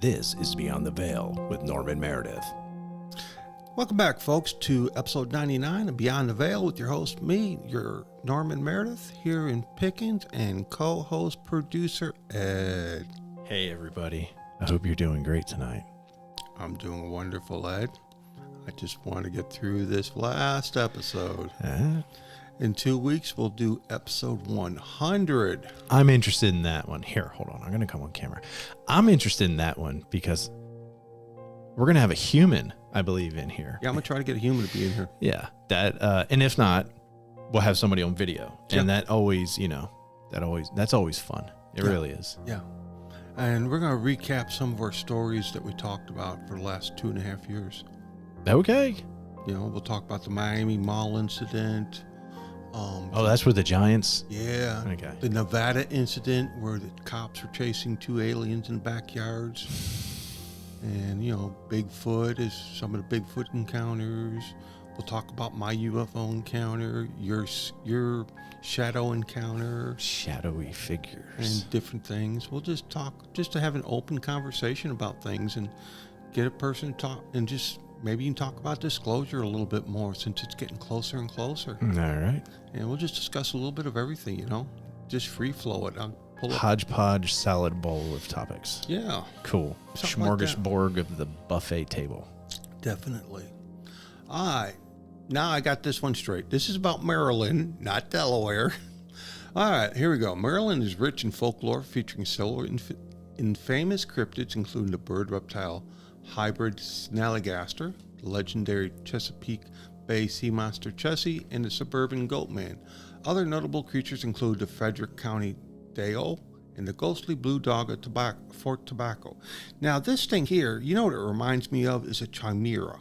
This is Beyond the Veil with Norman Meredith. Welcome back, folks, to episode 99 of Beyond the Veil with your host, me, your Norman Meredith, here in Pickens, and co-host producer Ed. Hey, everybody. I hope you're doing great tonight. I'm doing wonderful, Ed. I just want to get through this last episode. In 2 weeks, we'll do episode 100. I'm interested in that one. Here, hold on. I'm going to come on camera. I'm interested in that one because we're going to have a human, I believe, in here. Yeah, I'm going to try to get a human to be in here. Yeah. That, and if not, we'll have somebody on video. Yeah. And that always, that's always fun. It really is. Yeah. And we're going to recap some of our stories that we talked about for the last 2.5 years. Okay. You know, we'll talk about the Miami Mall incident. That's with the Giants? Yeah. Okay. The Nevada incident where the cops were chasing 2 aliens in backyards. And, Bigfoot is some of the Bigfoot encounters. We'll talk about my UFO encounter, your shadow encounter. Shadowy figures. And different things. We'll just talk, just to have an open conversation about things and get a person to talk, and just maybe you can talk about disclosure a little bit more since it's getting closer and closer. All right. And we'll just discuss a little bit of everything, just free flow it. I'll pull up. Hodgepodge salad bowl of topics. Yeah. Cool. Something like that. Smorgasbord of the buffet table. Definitely. All right. Now I got this one straight. This is about Maryland, not Delaware. All right, here we go. Maryland is rich in folklore featuring several infamous cryptids, including the bird-reptile hybrid Snallygaster, the legendary Chesapeake Bay sea monster Chessie, and the suburban Goatman. Other notable creatures include the Frederick County Dale and the ghostly blue dog of Fort Tobacco. Now, this thing here, you know what it reminds me of is a chimera.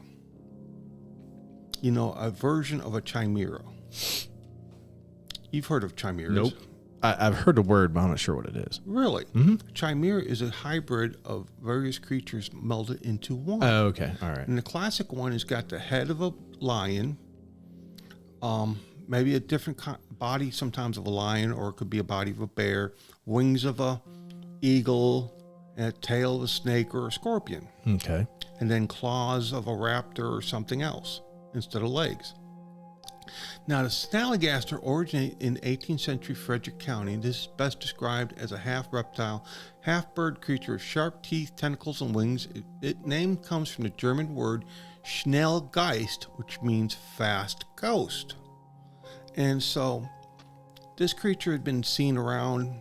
A version of a chimera. You've heard of chimeras? Nope. I've heard the word, but I'm not sure what it is. Really? Mm-hmm. Chimera is a hybrid of various creatures melded into one. Oh, okay. All right. And the classic one has got the head of a lion, maybe a different body sometimes of a lion, or it could be a body of a bear, wings of a eagle, and a tail of a snake or a scorpion. Okay. And then claws of a raptor or something else instead of legs. Now, the Snallygaster originated in 18th century Frederick County. This is best described as a half-reptile, half-bird creature with sharp teeth, tentacles, and wings. Its name comes from the German word Schnellgeist, which means fast ghost. And so, this creature had been seen around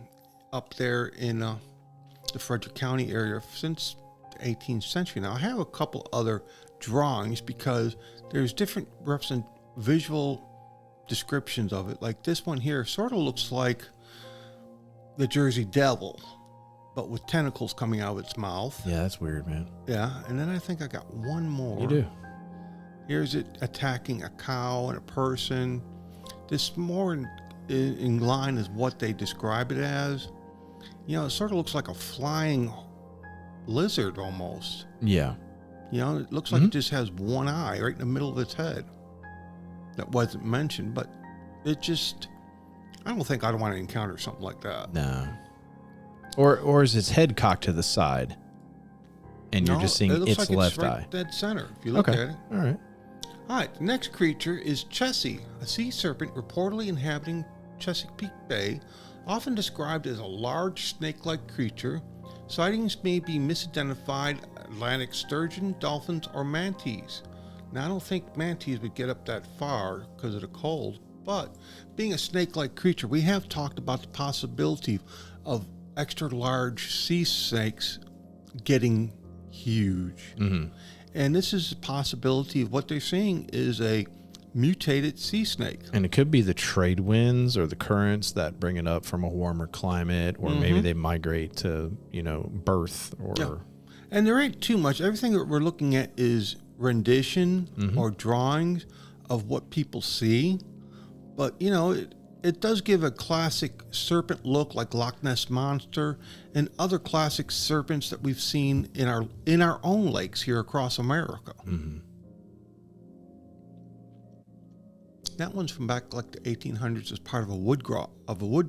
up there in the Frederick County area since the 18th century. Now, I have a couple other drawings because there's different visual descriptions of it. Like this one here sort of looks like the Jersey Devil, but with tentacles coming out of its mouth. Yeah, that's weird, man. Yeah, and then I think I got one more. You do. Here's it attacking a cow and a person. This more in line is what they describe it as. It sort of looks like a flying lizard almost. Yeah. It looks like it just has one eye right in the middle of its head. That wasn't mentioned, but I don't think I'd want to encounter something like that. No. Or is its head cocked to the side and you're just seeing its left eye? Right dead center if you look at it. All right. All right, the next creature is Chessie, a sea serpent reportedly inhabiting Chesapeake Bay, often described as a large snake-like creature. Sightings may be misidentified Atlantic sturgeon, dolphins, or manatees. Now, I don't think manatees would get up that far because of the cold, but being a snake-like creature, we have talked about the possibility of extra large sea snakes getting huge. Mm-hmm. And this is a possibility of what they're seeing is a mutated sea snake. And it could be the trade winds or the currents that bring it up from a warmer climate, or maybe they migrate to, birth or... Yeah. And there ain't too much. Everything that we're looking at is rendition or drawings of what people see. But, it does give a classic serpent look like Loch Ness Monster and other classic serpents that we've seen in our own lakes here across America. Mm-hmm. That one's from back like the 1800s as part of a wood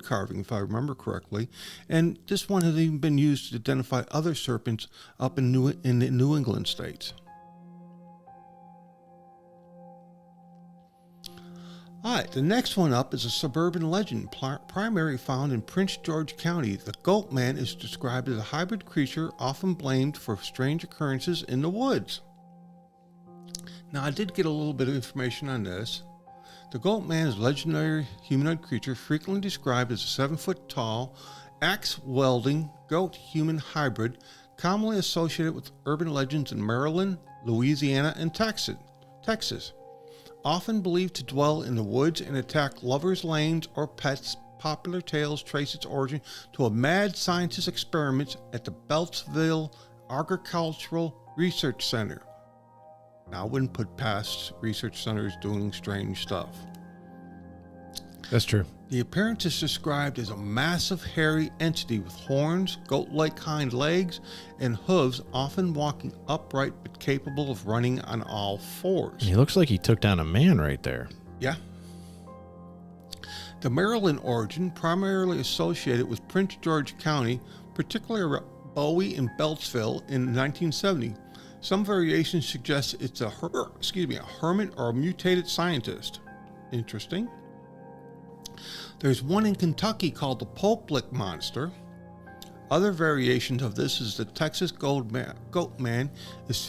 carving, if I remember correctly. And this one has even been used to identify other serpents up in the New England states. All right, the next one up is a suburban legend, primarily found in Prince George County. The Goat Man is described as a hybrid creature often blamed for strange occurrences in the woods. Now, I did get a little bit of information on this. The Goat Man is a legendary humanoid creature frequently described as a 7-foot-tall, axe-wielding goat-human hybrid, commonly associated with urban legends in Maryland, Louisiana, and Texas. Often believed to dwell in the woods and attack lovers' lanes or pets, popular tales trace its origin to a mad scientist experiment at the Beltsville Agricultural Research Center. Now, I wouldn't put past research centers doing strange stuff. That's true. The appearance is described as a massive hairy entity with horns, goat-like hind legs, and hooves, often walking upright but capable of running on all fours. He looks like he took down a man right there. Yeah. The Maryland origin, primarily associated with Prince George County, particularly around Bowie and Beltsville in 1970. Some variations suggest it's a hermit or a mutated scientist. Interesting. There's one in Kentucky called the Pope Lick Monster. Other variations of this is the Texas Goat Man is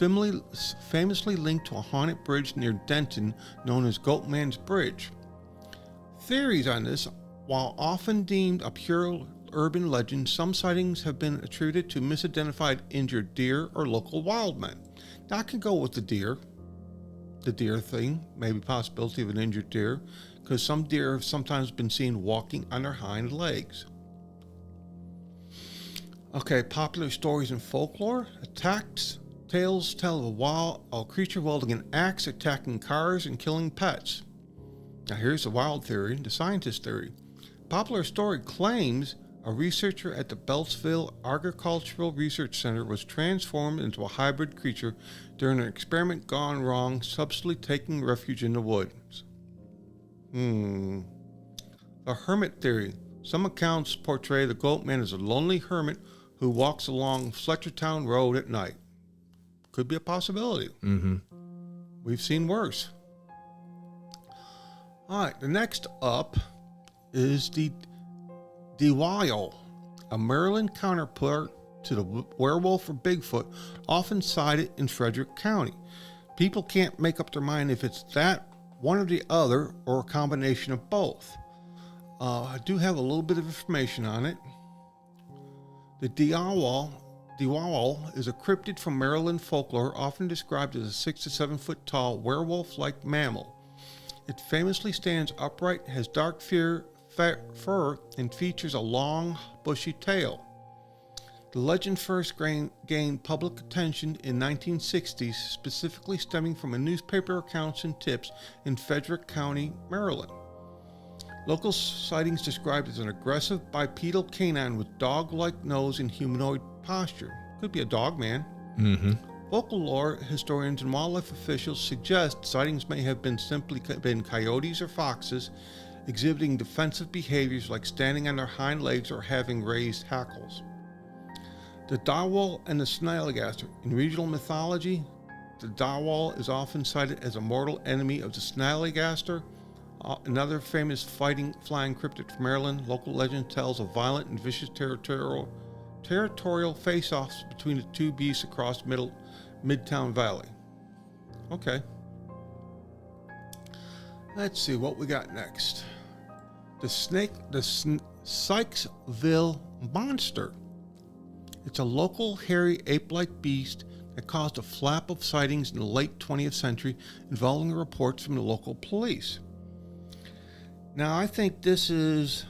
famously linked to a haunted bridge near Denton known as Goat Man's Bridge. Theories on this, while often deemed a pure urban legend, some sightings have been attributed to misidentified injured deer or local wildmen. Now, I can go with the deer thing, maybe possibility of an injured deer, because some deer have sometimes been seen walking on their hind legs. Okay, popular stories in folklore. Tales tell of a creature wielding an axe attacking cars and killing pets. Now here's the wild theory, the scientist theory. Popular story claims a researcher at the Beltsville Agricultural Research Center was transformed into a hybrid creature during an experiment gone wrong, subsequently taking refuge in the woods. The hermit theory. Some accounts portray the Goat Man as a lonely hermit who walks along Fletchertown Road at night. Could be a possibility. We've seen worse. All right, the next up is the Deweyil, a Maryland counterpart to the werewolf or Bigfoot, often sighted in Frederick County. People can't make up their mind if it's that, one or the other, or a combination of both. I do have a little bit of information on it. The Deweyil is a cryptid from Maryland folklore, often described as a 6 to 7 foot tall werewolf-like mammal. It famously stands upright, has dark fur, and features a long, bushy tail. The legend first gained public attention in 1960s, specifically stemming from a newspaper accounts and tips in Frederick County, Maryland. Local sightings described as an aggressive bipedal canine with dog-like nose and humanoid posture. Could be a dog man. Folklore historians and wildlife officials suggest sightings may have been coyotes or foxes, exhibiting defensive behaviors like standing on their hind legs or having raised hackles. The Deweyil and the Snallygaster. In regional mythology, the Deweyil is often cited as a mortal enemy of the Snallygaster. Another famous flying cryptid from Maryland. Local legend tells of violent and vicious territorial face-offs between the two beasts across Midtown Valley. Okay. Let's see what we got next. The Sykesville Monster. It's a local hairy ape-like beast that caused a flap of sightings in the late 20th century involving reports from the local police. Now, I think this is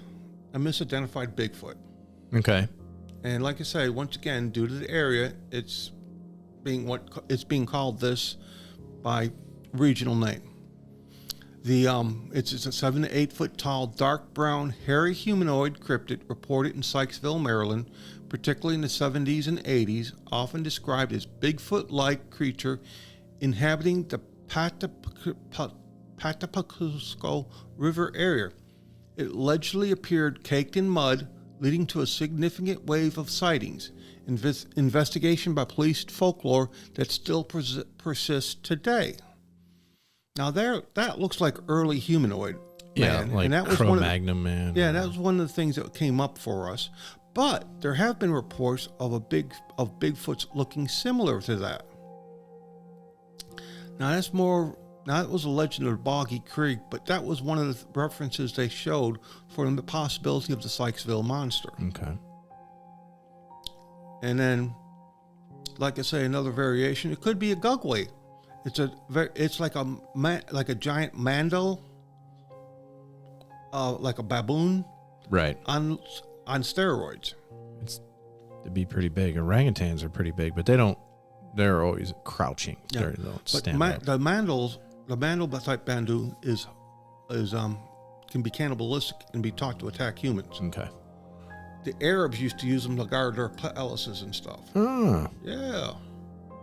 a misidentified Bigfoot. Okay. And like I say, once again, due to the area, it's being called this by regional name. It's a 7 to 8 foot tall, dark brown, hairy humanoid cryptid reported in Sykesville, Maryland, particularly in the 70s and 80s, often described as Bigfoot-like creature inhabiting the Patapsco River area. It allegedly appeared caked in mud, leading to a significant wave of sightings. Investigation by police folklore that still persists today. Now that looks like early humanoid man. Yeah, like and that was Cro-Magnon man. Yeah, that was one of the things that came up for us. But there have been reports of Bigfoots looking similar to that. Now that was a legend of Boggy Creek, but that was one of the references they showed for the possibility of the Sykesville monster. Okay. And then, like I say, another variation. It could be a Gugway. It's like a giant Mando, like a baboon, Right. on steroids. It'd be pretty big. Orangutans are pretty big, but they're always crouching. Yeah. They don't But stand up. the Mandel type Bandu is can be cannibalistic and be taught to attack humans. Okay. The Arabs used to use them to guard their palaces and stuff. Oh. Yeah,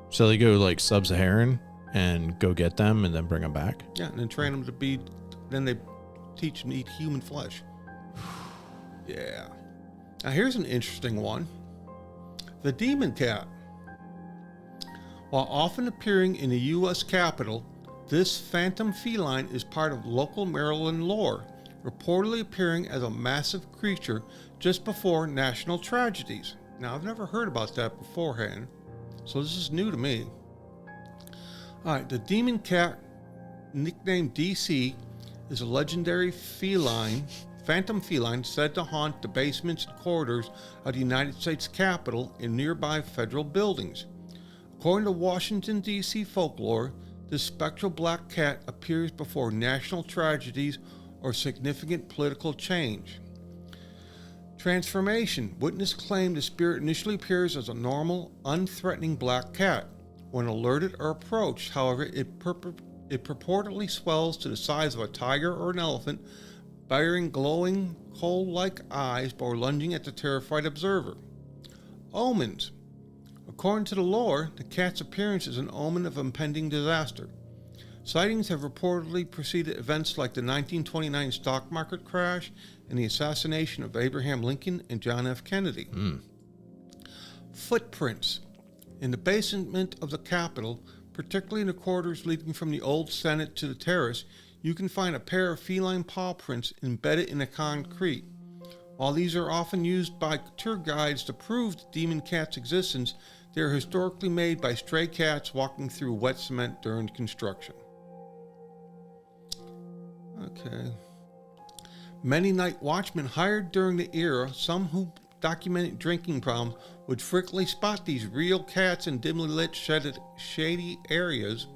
So they go like sub-Saharan and go get them and then bring them back? yeah, and then train them to be. Then they teach them to eat human flesh. Yeah. Now here's an interesting one. The demon cat. While often appearing in the U.S. Capitol, this phantom feline is part of local Maryland lore, reportedly appearing as a massive creature just before national tragedies. Now, I've never heard about that beforehand, so this is new to me. All right, the demon cat, nicknamed DC, is a legendary phantom feline said to haunt the basements and corridors of the United States Capitol and nearby federal buildings. According to Washington, D.C. folklore, this spectral black cat appears before national tragedies or significant political change. Transformation. Witnesses claim the spirit initially appears as a normal, unthreatening black cat. When alerted or approached, however, it purportedly swells to the size of a tiger or an elephant, bearing glowing, coal-like eyes before lunging at the terrified observer. Omens. According to the lore, the cat's appearance is an omen of impending disaster. Sightings have reportedly preceded events like the 1929 stock market crash and the assassination of Abraham Lincoln and John F. Kennedy. Footprints. In the basement of the Capitol, particularly in the corridors leading from the old Senate to the terrace, you can find a pair of feline paw prints embedded in the concrete. While these are often used by tour guides to prove the demon cat's existence, they are historically made by stray cats walking through wet cement during construction. Okay. Many night watchmen hired during the era, some who documented drinking problems, would frequently spot these real cats in dimly lit, shady areas.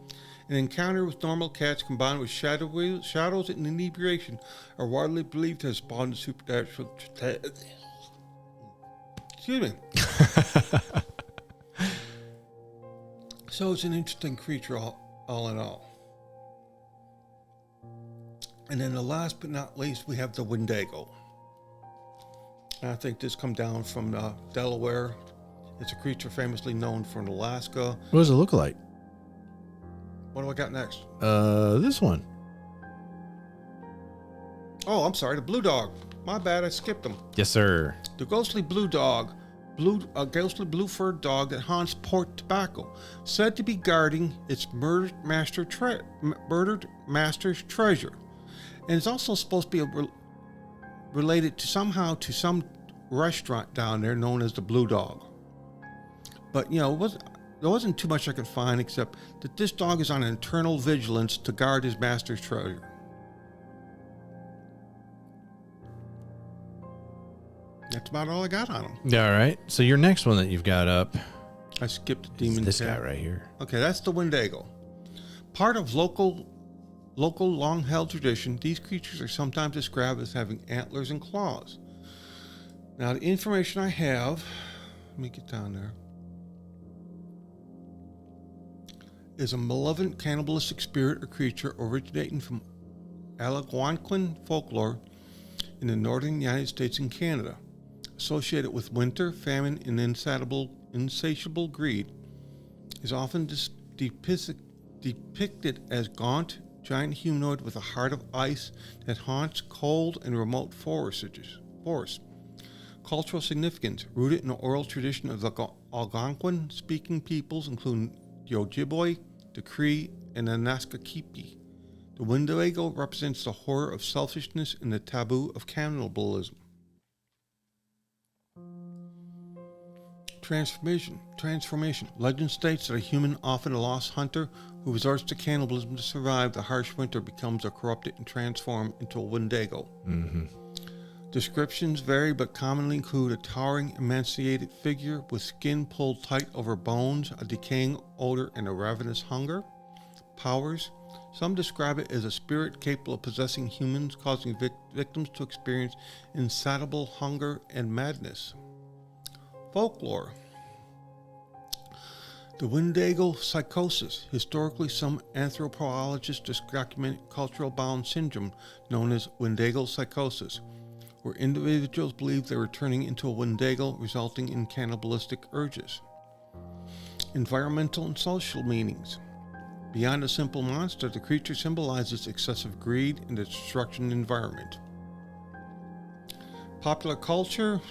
An encounter with normal cats combined with shadows and inebriation are widely believed to have spawned supernatural. Excuse me. So it's an interesting creature, all in all. And then the last but not least, we have the Wendigo. I think this comes down from Delaware. It's a creature famously known from Alaska. What does it look like? What do I got next? This one. Oh, I'm sorry, the blue dog. My bad, I skipped them. Yes, sir. The ghostly blue dog, a ghostly blue-furred dog that haunts Port Tobacco, said to be guarding its murdered master's treasure, and it's also supposed to be related to somehow to some restaurant down there known as the Blue Dog. But there wasn't too much I could find except that this dog is on an eternal vigilance to guard his master's treasure. That's about all I got on him. Yeah, all right. So your next one that you've got up I skipped the is demon this cat. guy right here. Okay, that's the Wendigo. Part of local long-held tradition, these creatures are sometimes described as having antlers and claws. Now, the information I have, let me get down there, is a malevolent cannibalistic spirit or creature originating from Algonquin folklore in the northern United States and Canada, associated with winter, famine, and insatiable greed, is often depicted as gaunt, giant humanoid with a heart of ice that haunts cold and remote forests. Cultural significance, rooted in the oral tradition of the Algonquin-speaking peoples, including the Ojibwe, the Cree, and the Naskakepi. The Wendigo represents the horror of selfishness and the taboo of cannibalism. Transformation. Legend states that a human, often a lost hunter, who resorts to cannibalism to survive the harsh winter, becomes a corrupted and transformed into a Wendigo. Mm-hmm. Descriptions vary, but commonly include a towering, emaciated figure with skin pulled tight over bones, a decaying odor, and a ravenous hunger. Powers. Some describe it as a spirit capable of possessing humans, causing victims to experience insatiable hunger and madness. Folklore. The Wendigo psychosis. Historically, some anthropologists document cultural bound syndrome known as Wendigo psychosis, where individuals believe they were turning into a Wendigo, resulting in cannibalistic urges. Environmental and social meanings. Beyond a simple monster, the creature symbolizes excessive greed and the destruction of the environment. Popular culture.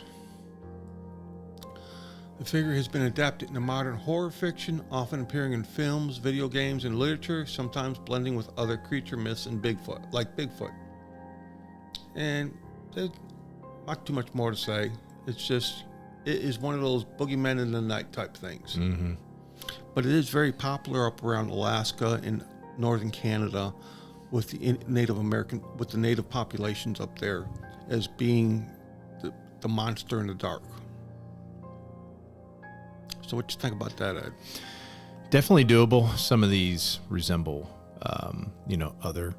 The figure has been adapted into modern horror fiction, often appearing in films, video games, and literature, sometimes blending with other creature myths and Bigfoot, like Bigfoot. And there's not too much more to say. It's just, it is one of those boogeymen in the night type things. Mm-hmm. But it is very popular up around Alaska and northern Canada with the native populations up there as being the monster in the dark. So what you think about that, Ed? Definitely doable. Some of these resemble, other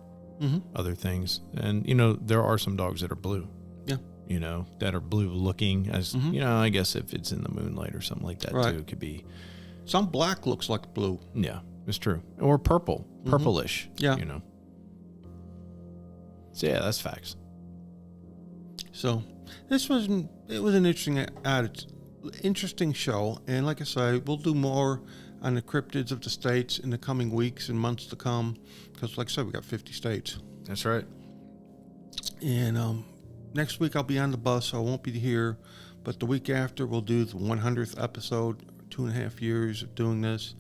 things. And, there are some dogs that are blue. Yeah. That are blue looking as, Mm-hmm. I guess if it's in the moonlight or something like that Right. too, it could be. Some black looks like blue. Yeah, it's true. Or purplish. Yeah. So yeah, that's facts. So it was an interesting show, and like I say, we'll do more on the cryptids of the states in the coming weeks and months to come, because like I said, we got 50 states. That's right. And next week I'll be on the bus, so I won't be here, but the week after we'll do the 100th episode, 2.5 years of doing this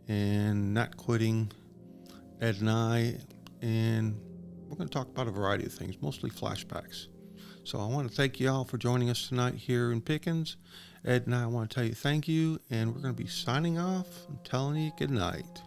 and not quitting, Ed and I, and we're going to talk about a variety of things, mostly flashbacks. So I want to thank you all for joining us tonight here in Pickens. Ed and I want to tell you thank you, and we're going to be signing off and telling you good night.